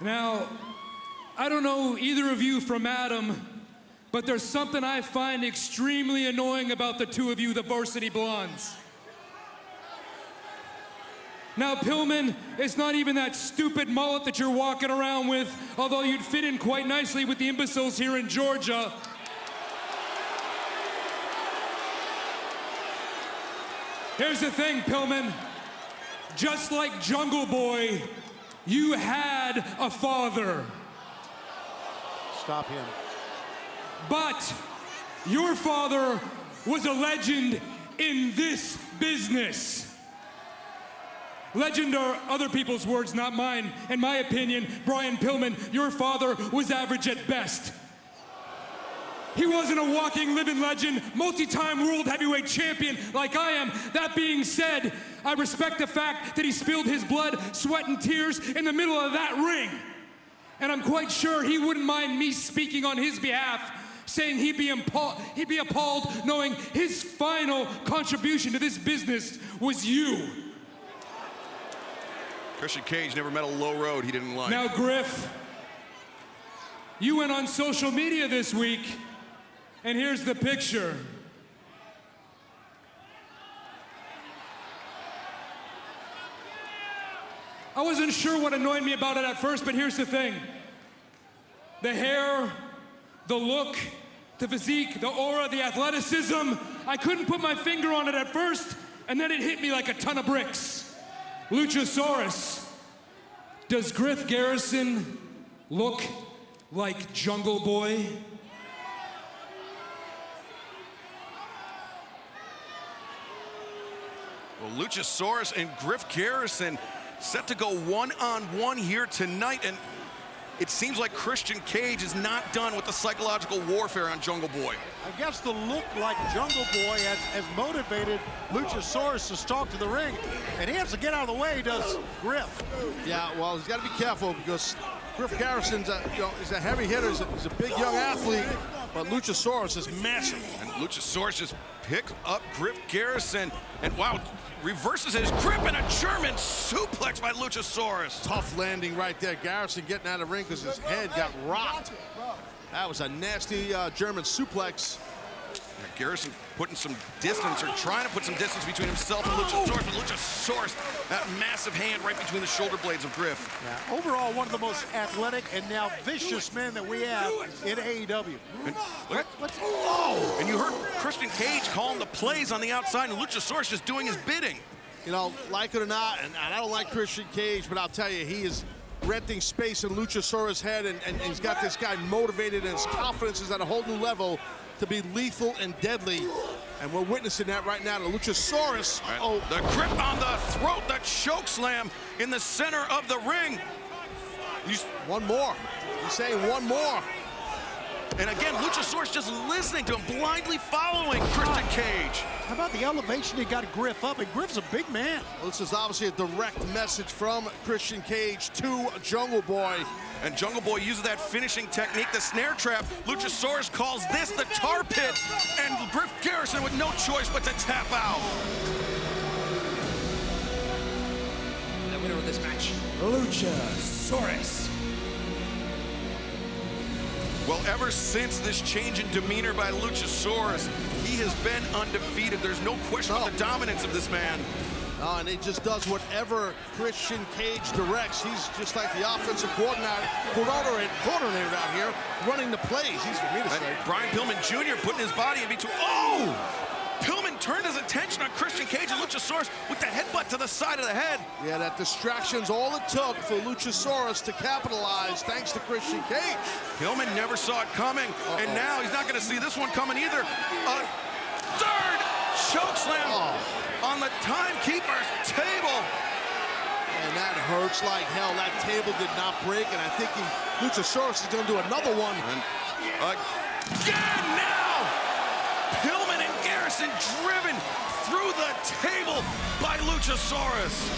Now, I don't know either of you from Adam, but there's something I find extremely annoying about the two of you, the Varsity Blondes. Now, Pillman, it's not even that stupid mullet that you're walking around with, although you'd fit in quite nicely with the imbeciles here in Georgia. Here's the thing, Pillman. Just like Jungle Boy, you had a father. Stop him. But your father was a legend in this business. Legend are other people's words, not mine. In my opinion, Brian Pillman, your father was average at best. He wasn't a walking, living legend, multi-time world heavyweight champion like I am. That being said, I respect the fact that he spilled his blood, sweat, and tears in the middle of that ring. And I'm quite sure he wouldn't mind me speaking on his behalf, saying he'd be appalled knowing his final contribution to this business was you. Christian Cage never met a low road he didn't like. Now, Griff, you went on social media this week, and here's the picture. I wasn't sure what annoyed me about it at first, but here's the thing. The hair, the look, the physique, the aura, the athleticism, I couldn't put my finger on it at first, and then it hit me like a ton of bricks. Luchasaurus, does Griff Garrison look like Jungle Boy? Well, Luchasaurus and Griff Garrison set to go one-on-one here tonight, and it seems like Christian Cage is not done with the psychological warfare on Jungle Boy. I guess the look like Jungle Boy has motivated Luchasaurus to stalk to the ring, and he has to get out of the way, does Griff. Yeah, well, he's got to be careful because Griff Garrison's is a heavy hitter. He's a big young athlete, but Luchasaurus is massive. And Luchasaurus just picks up Griff Garrison, and wow, reverses his grip, and a German suplex by Luchasaurus. Tough landing right there. Garrison getting out of the ring because his head got rocked. That was a nasty German suplex. Yeah, Garrison putting some distance, or trying to put some distance between himself and Luchasaurus, but Luchasaurus, that massive hand right between the shoulder blades of Griff. Yeah, overall, one of the most athletic and now vicious men that we have in AEW. And, and you heard Christian Cage calling the plays on the outside, and Luchasaurus just doing his bidding. You know, like it or not, and I don't like Christian Cage, but I'll tell you, he is renting space in Luchasaurus' head, and he's got this guy motivated, and his confidence is at a whole new level to be lethal and deadly. And we're witnessing that right now. The Luchasaurus. Right. Oh, the grip on the throat, the choke slam in the center of the ring. One more. He's saying one more. And again, Luchasaurus just listening to him, blindly following Christian Cage. How about the elevation he got Griff up? And Griff's a big man. Well, this is obviously a direct message from Christian Cage to Jungle Boy. And Jungle Boy uses that finishing technique, the snare trap. Luchasaurus calls this the tar pit. And Griff Garrison with no choice but to tap out. The winner of this match, Luchasaurus. Well, ever since this change in demeanor by Luchasaurus, he has been undefeated. There's no question about the dominance of this man. And he just does whatever Christian Cage directs. He's just like the offensive coordinator out here, running the plays. He's for me to say. Brian Pillman Jr. putting his body in between. Oh! Pillman turned his attention on Christian Cage and Luchasaurus with the headbutt to the side of the head. Yeah, that distraction's all it took for Luchasaurus to capitalize, thanks to Christian Cage. Pillman never saw it coming, and now he's not going to see this one coming either. A third choke slam on the timekeeper's table. And that hurts like hell. That table did not break, and I think Luchasaurus is going to do another one. And again now, Pillman and Garrison driven through the table by Luchasaurus.